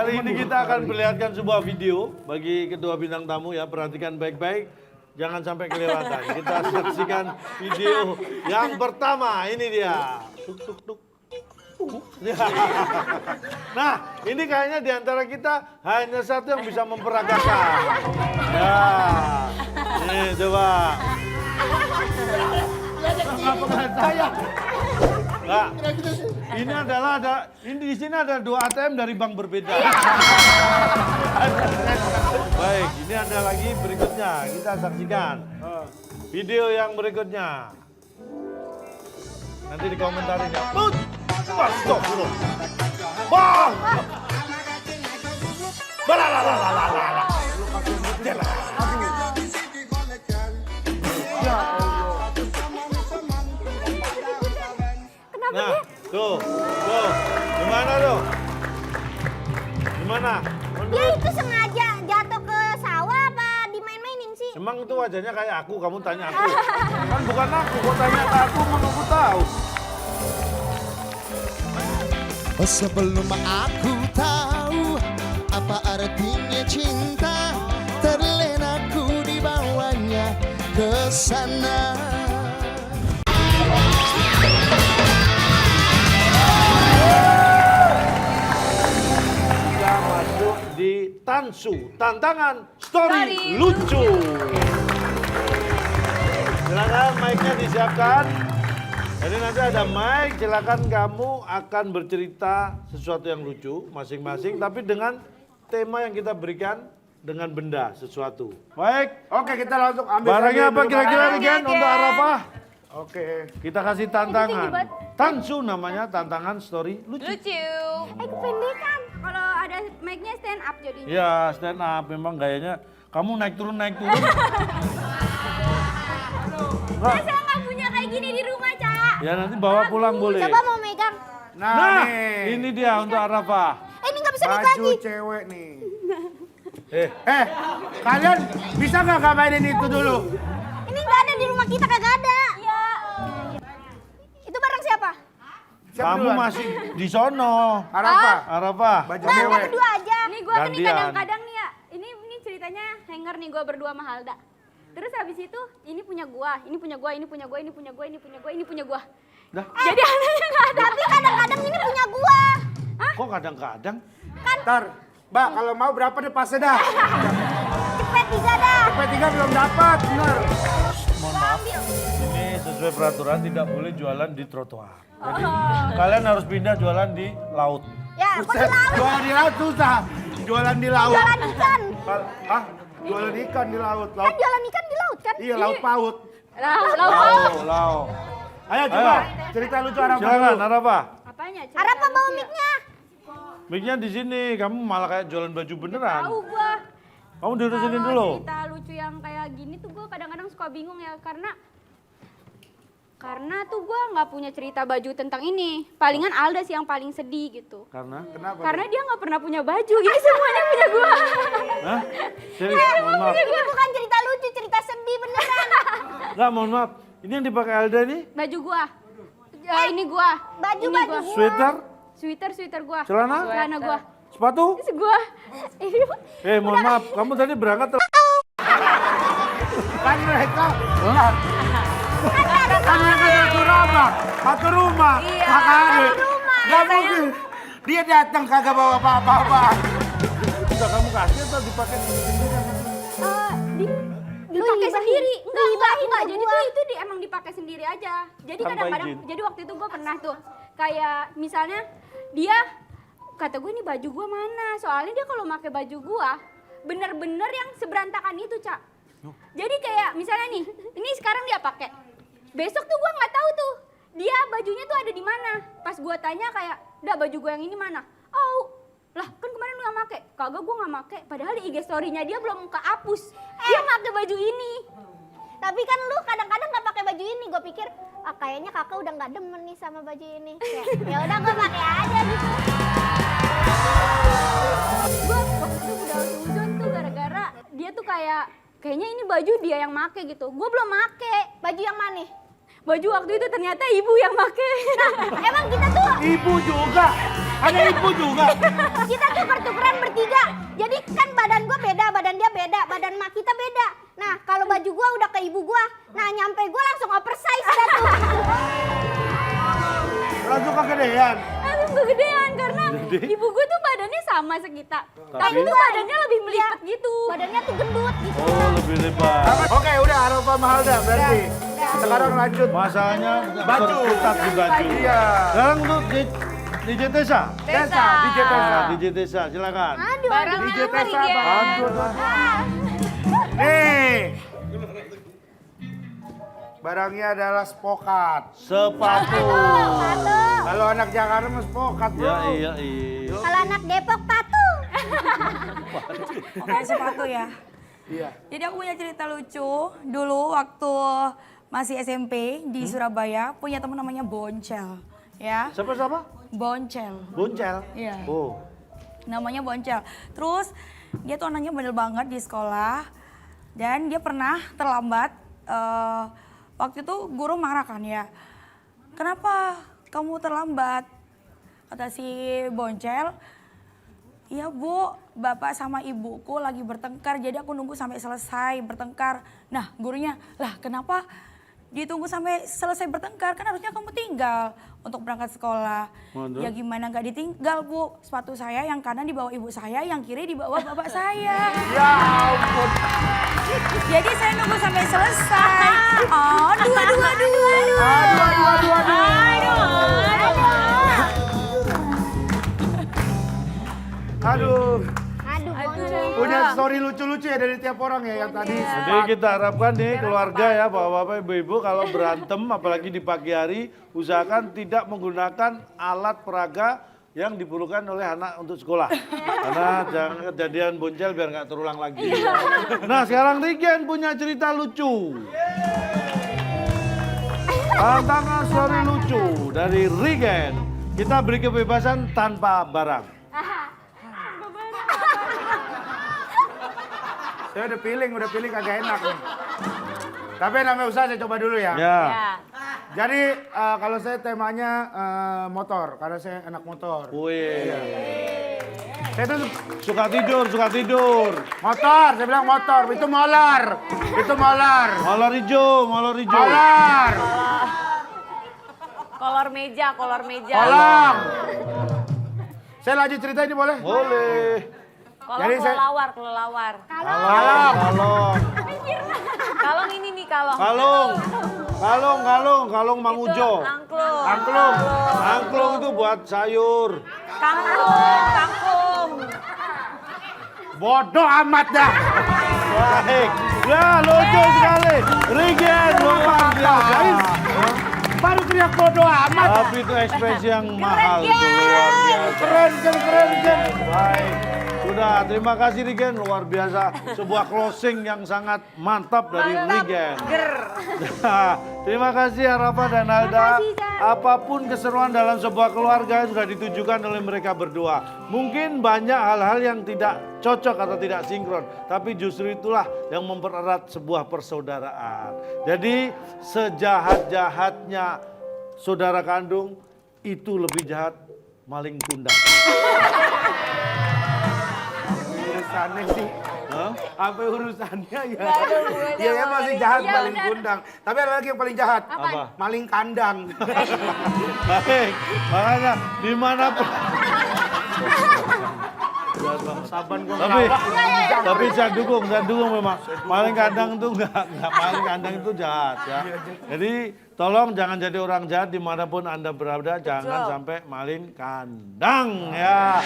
Kali ini kita akan perlihatkan sebuah video bagi kedua bintang tamu ya. Perhatikan baik-baik, jangan sampai kelewatan. Kita saksikan video yang pertama. Ini dia. Tuk tuk tuk. Nah, ini kayaknya di antara kita hanya satu yang bisa memperagakan. Ya, ini coba. Saya. Nah, ini adalah ini di sini ada 2 ATM dari bank berbeda. Baik, ini ada lagi berikutnya. Kita saksikan video yang berikutnya. Nanti dikomentarin ya. Astagfirullah. Bang. Balalalala. Nah, tuh, gimana tuh? Gimana? Dia itu sengaja jatuh ke sawah apa dimain-mainin sih? Emang itu wajahnya kayak aku, kamu tanya aku. Kan bukan aku, kok tanya ke aku, mana aku tahu. Sebelum aku tahu apa artinya cinta, terlena ku dibawanya ke sana. Kita masuk di Tansu, tantangan story lucu. Silakan mic-nya disiapkan. Jadi nanti ada mic, silakan kamu akan bercerita sesuatu yang lucu masing-masing, tapi dengan tema yang kita berikan dengan benda sesuatu. Baik. Oke, kita langsung ambil. Barangnya apa kira-kira nih Gen Gen. untuk Arafah? Oke. Kita kasih tantangan. Tansu namanya, tantangan story lucu. Lucu. Kependekan. Kalau ada mic-nya stand up jadinya. Ya stand up, memang gayanya kamu naik turun. Saya nggak punya kayak gini di rumah, Cak. Ya nanti bawa pulang boleh. Coba mau megang. Nah, nih. ini dia untuk Arafah. Ini nggak bisa naik Baju lagi. cewek nih. Eh, Kalian bisa nggak mainin itu dulu? Ini nggak ada di rumah kita, kagak ada. Iya. Itu barang siapa? Siapa kamu duluan? masih di sono. Arafah. Baju Nah, cewek. berdua aja. Nih gue tuh nih Gantian. kadang-kadang nih ya. Ini ceritanya hanger nih gue berdua sama Halda. Terus habis itu ini punya gua, ini punya gua, ini punya gua, ini punya gua, ini punya gua, ini punya gua. Dah. Jadi Haldanya nggak ada. Tapi kadang-kadang ini punya gua. Kok kadang-kadang? Ntar, Mbak, kalau mau berapa deh pasnya dah? Cepet 3 dah. P3 belum dapat, bener. Mohon maaf, ini sesuai peraturan tidak boleh jualan di trotoar. Jadi kalian harus pindah jualan di laut. Ya, kok di Buset, laut? jualan di laut susah. Jualan di laut. Jualan ikan. Hah? Jualan ikan di laut. Kan jualan ikan di laut kan? Iya, laut paut. Laut. Ayo coba, cerita lucu Arafah Silakan dulu. Arafah. Apanya? Arafah bawa mic-nya. Mic-nya di sini, kamu malah kayak jualan baju beneran. Tahu gua. Kamu duduk sini Kalau dulu. cerita lucu yang kayak gini tuh gue kadang-kadang suka bingung ya karena tuh gue nggak punya cerita baju tentang ini. Palingan Alda sih yang paling sedih gitu. Karena? Kenapa? Karena dia nggak pernah punya baju. Ini semuanya punya gue. Hah? Serius, mohon maaf. Ini bukan cerita lucu, cerita sedih beneran. Enggak, mohon maaf. Ini yang dipakai Alda nih? Baju gue. Ini gue. Baju Ini baju gua. gua. Sweater gue. Celana? Celana gue. Sepatu? Gue. Mohon maaf, kamu tadi berangkat Kan mereka, kan mereka satu rumah, Iya, kakak adik. satu rumah. Gak mungkin, dia datang kagak bawa apa-apa. Udah kamu kasih atau dipakai sendiri? Dipakai sendiri. Enggak. Jadi gua. tuh itu emang dipakai sendiri aja. Jadi Tanpa kadang-kadang, izin. jadi waktu itu gue pernah tuh kayak misalnya dia kata gue ini baju gue mana? Soalnya dia kalau pakai baju gue bener-bener yang seberantakan itu, Cak. Jadi kayak misalnya nih, ini sekarang dia pakai. Besok tuh gue nggak tahu tuh dia bajunya tuh ada di mana. Pas gue tanya kayak, "Dah baju gue yang ini mana?" "Oh, lah kan kemarin lu nggak make." "Kagak, gue nggak make." Padahal di IG story-nya dia belum kehapus. Dia pakai baju ini. Tapi kan lu kadang-kadang nggak pakai baju ini. Gue pikir, kayaknya kakak udah nggak demen nih sama baju ini. Ya udah gue pakai aja gitu. Gue waktu itu udah suzon tuh gara-gara dia tuh kayaknya ini baju dia yang make gitu. Gue belum make. Baju yang mana? Baju waktu itu ternyata ibu yang make. Emang kita tuh Ibu juga. Ada ibu juga. Kita tuker-tukeran bertiga. Jadi kan badan gue beda, badan dia beda, badan mak kita beda. Nah kalau baju gue udah ke ibu gue, nah nyampe gue langsung oversize dah tuh. Langsung kegedean. Langsung kegedean karena ibu gue tuh badannya sama sekita. Tapi tuh badannya lebih melipet gitu. Badannya tuh gendut gitu. Oh, lebih lebar. Oke, udah Arafah Mahalda berarti. Sekarang lanjut. Masalahnya Baju. berkutat di baju. Iya. Sekarang tuh DJ Tessa. Tessa, DJ Tessa. DJ Tessa, silakan. Aduh, Barang DJ apa Tessa, nih, Gen? Aduh, Nih. Barangnya adalah spokat. sepatu. Patu. Kalau anak Jakarta mah spokat, bro. Ya iya iya. Kalau anak Depok patu. Oke, sepatu ya. Iya. Jadi aku punya cerita lucu. Dulu waktu masih SMP di Surabaya, punya teman namanya Boncel. Ya, Siapa? Boncel. Boncel. Iya. Oh. Namanya Boncel. Terus dia tuh anaknya bandel banget di sekolah. Dan dia pernah terlambat. Waktu itu guru marah kan ya. Kenapa kamu terlambat? Kata si Boncel. Iya bu, bapak sama ibuku lagi bertengkar, jadi aku nunggu sampai selesai bertengkar. Nah gurunya, lah kenapa ditunggu sampai selesai bertengkar? Kan harusnya kamu tinggal untuk berangkat sekolah. Waduh. Ya gimana nggak ditinggal bu, sepatu saya yang kanan dibawa ibu saya, yang kiri dibawa bapak saya. Ya ampun. Jadi saya nunggu sampai selesai. Aduh. Aduh. Aduh, bonceng. Punya story lucu-lucu ya dari tiap orang ya yang tadi. Jadi kita harapkan nih keluarga ya, bapak-bapak, ibu-ibu kalau berantem apalagi di pagi hari usahakan tidak menggunakan alat peraga yang diperlukan oleh anak untuk sekolah. Karena jangan kejadian Boncel biar nggak terulang lagi. Nah sekarang Rigen punya cerita lucu. Tantangan story lucu dari Rigen. Kita beri kebebasan tanpa barang. Saya udah feeling kagak enak nih. Tapi namanya usaha saya coba dulu ya. Ya. Jadi kalau saya temanya motor, karena saya anak motor. Wih. Saya tuh Suka tidur. motor, saya bilang motor, itu molar. Molor hijau. Molar. Kolor meja. Tolong. Saya lanjut cerita ini boleh? Boleh. Jadi saya- Kelelawar. Kalong. Kalong ini nih kalong. Kalong Mang Ujo. Angklung. Angklung itu buat sayur. Kangkung. Bodoh amat dah. Baik. Ya, lucu sekali. Rigen luar biasa. Baru teriak bodoh amat. Tapi itu ekspresi yang mahal itu luar biasa. Keren. Baik. Sudah, terima kasih Rigen, luar biasa. Sebuah closing yang sangat mantap dari Rigen. Nah, terima kasih Arafah dan Alda. Apapun keseruan dalam sebuah keluarga sudah ditujukan oleh mereka berdua. Mungkin banyak hal-hal yang tidak cocok atau tidak sinkron. Tapi justru itulah yang mempererat sebuah persaudaraan. Jadi sejahat-jahatnya saudara kandung itu lebih jahat maling kundang. Urusannya sih. Hah? Apa urusannya ya? Ya masih jahat Iya, maling benar. kundang. Tapi ada lagi yang paling jahat. Apa? Maling kandang. Baik, makanya dimanapun. Saban gua Tapi, ngelawak. tapi saya dukung memang. Maling kandang itu enggak maling kandang itu jahat ya. Jadi tolong jangan jadi orang jahat dimanapun Anda berada, jangan sampai maling kandang ya.